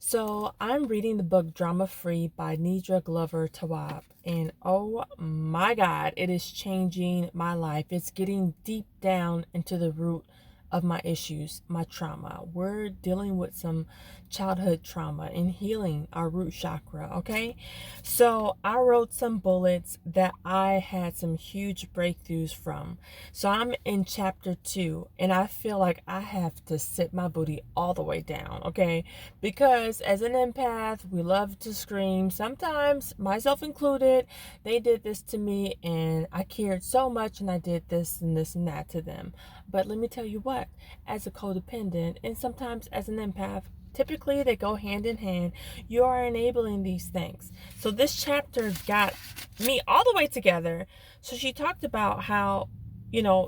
So I'm reading the book Drama Free by Nidra Glover Tawab. And oh my God, it is changing my life. It's getting deep down into the root of my issues, my trauma. We're dealing with some childhood trauma and healing our root chakra, okay? So I wrote some bullets that I had some huge breakthroughs from. So I'm in chapter 2, and I feel like I have to sit my booty all the way down, okay? Because as an empath, we love to scream. Sometimes, myself included, they did this to me and I cared so much and I did this and this and that to them. But let me tell you what, as a codependent and sometimes as an empath, typically they go hand in hand. You are enabling these things. So this chapter got me all the way together. So she talked about how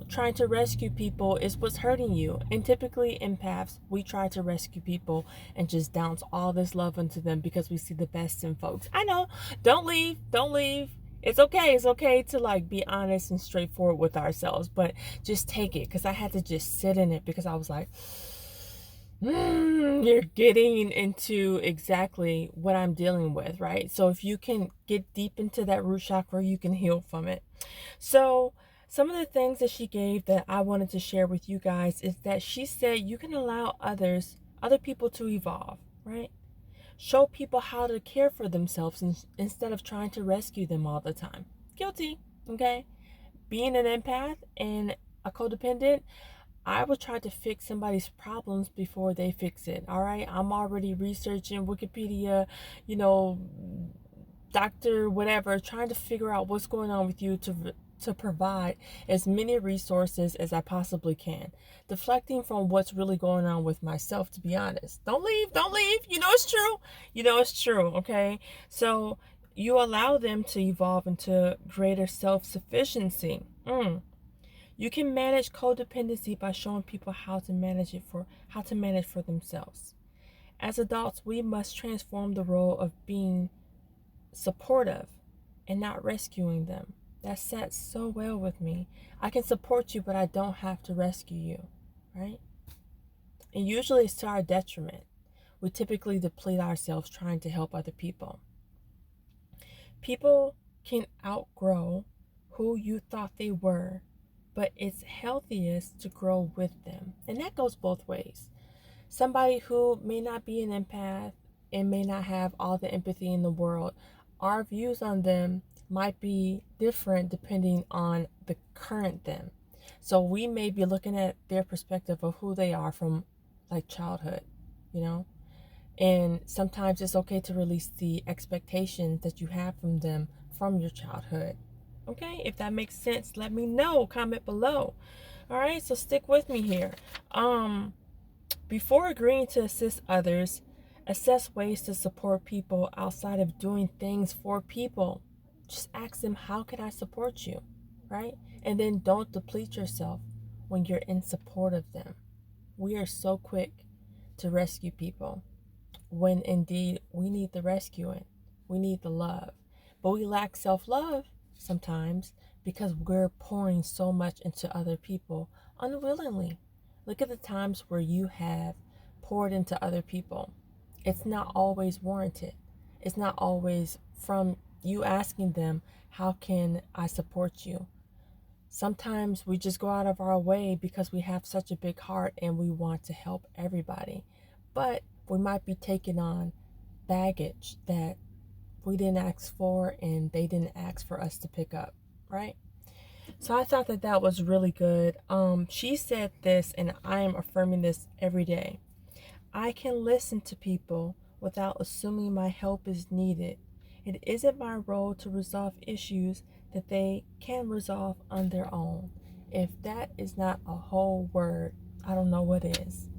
trying to rescue people is what's hurting you. And typically, empaths, we try to rescue people and just douse all this love into them because we see the best in folks. I know, don't leave, don't leave. It's okay. It's okay to be honest and straightforward with ourselves, but just take it, because I had to just sit in it because I was like, you're getting into exactly what I'm dealing with, right? So if you can get deep into that root chakra, you can heal from it. So some of the things that she gave that I wanted to share with you guys is that she said you can allow other people to evolve, right? Show people how to care for themselves instead of trying to rescue them all the time. Guilty, okay? Being an empath and a codependent, I would try to fix somebody's problems before they fix it. All right. I'm already researching Wikipedia, doctor, whatever, trying to figure out what's going on with you to provide as many resources as I possibly can. Deflecting from what's really going on with myself, to be honest. Don't leave, don't leave. It's true. It's true, okay? So you allow them to evolve into greater self-sufficiency. You can manage codependency by showing people how to manage for themselves. As adults, we must transform the role of being supportive and not rescuing them. That sat so well with me. I can support you, but I don't have to rescue you, right? And usually it's to our detriment. We typically deplete ourselves trying to help other people. People can outgrow who you thought they were, but it's healthiest to grow with them. And that goes both ways. Somebody who may not be an empath and may not have all the empathy in the world, our views on them might be different depending on the current them. So we may be looking at their perspective of who they are from childhood, you know? And sometimes it's okay to release the expectations that you have from them from your childhood. Okay, if that makes sense, let me know. Comment below. All right, so stick with me here. Before agreeing to assist others, assess ways to support people outside of doing things for people. Just ask them, how can I support you? Right? And then don't deplete yourself when you're in support of them. We are so quick to rescue people when indeed we need the rescuing. We need the love. But we lack self-love sometimes because we're pouring so much into other people unwillingly. Look at the times where you have poured into other people. It's not always warranted. It's not always from you asking them, how can I support you? Sometimes we just go out of our way because we have such a big heart and we want to help everybody. But we might be taking on baggage that we didn't ask for and they didn't ask for us to pick up, right? So I thought that was really good. She said this, and I am affirming this every day. I can listen to people without assuming my help is needed. It isn't my role to resolve issues that they can resolve on their own. If that is not a whole word, I don't know what is.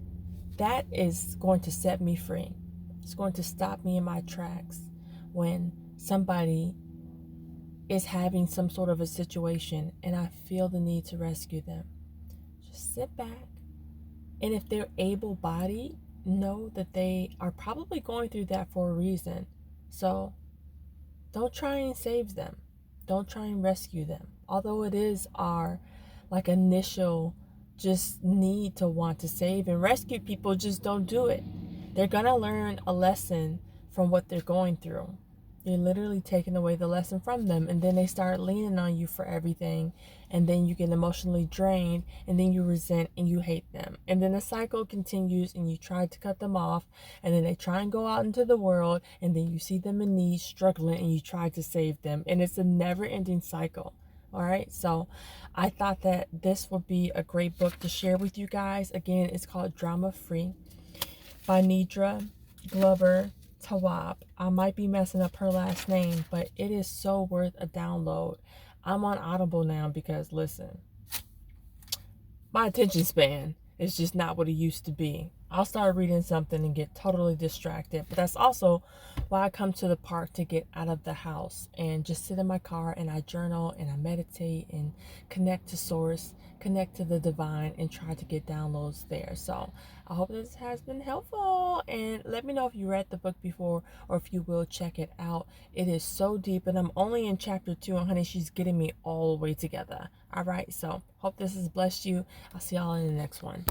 That is going to set me free. It's going to stop me in my tracks when somebody is having some sort of a situation and I feel the need to rescue them. Just sit back. And if they're able-bodied, know that they are probably going through that for a reason. So don't try and save them. Don't try and rescue them. Although it is our initial just need to want to save and rescue people, just don't do it. They're gonna learn a lesson from what they're going through. You're literally taking away the lesson from them, and then they start leaning on you for everything, and then you get emotionally drained, and then you resent and you hate them, and then the cycle continues, and you try to cut them off, and then they try and go out into the world, and then you see them in need, struggling, and you try to save them, and it's a never-ending cycle. All right, so I thought that this would be a great book to share with you guys. Again, it's called Drama Free by Nidra Glover Tawab. I might be messing up her last name, but it is so worth a download. I'm on Audible now because, listen, my attention span is just not what it used to be. I'll start reading something and get totally distracted. But that's also why I come to the park, to get out of the house and just sit in my car and I journal and I meditate and connect to source, connect to the divine, and try to get downloads there. So I hope this has been helpful, and let me know if you read the book before or if you will check it out. It is so deep, and I'm only in chapter 2, and honey, she's getting me all the way together. All right, so hope this has blessed you. I'll see y'all in the next one.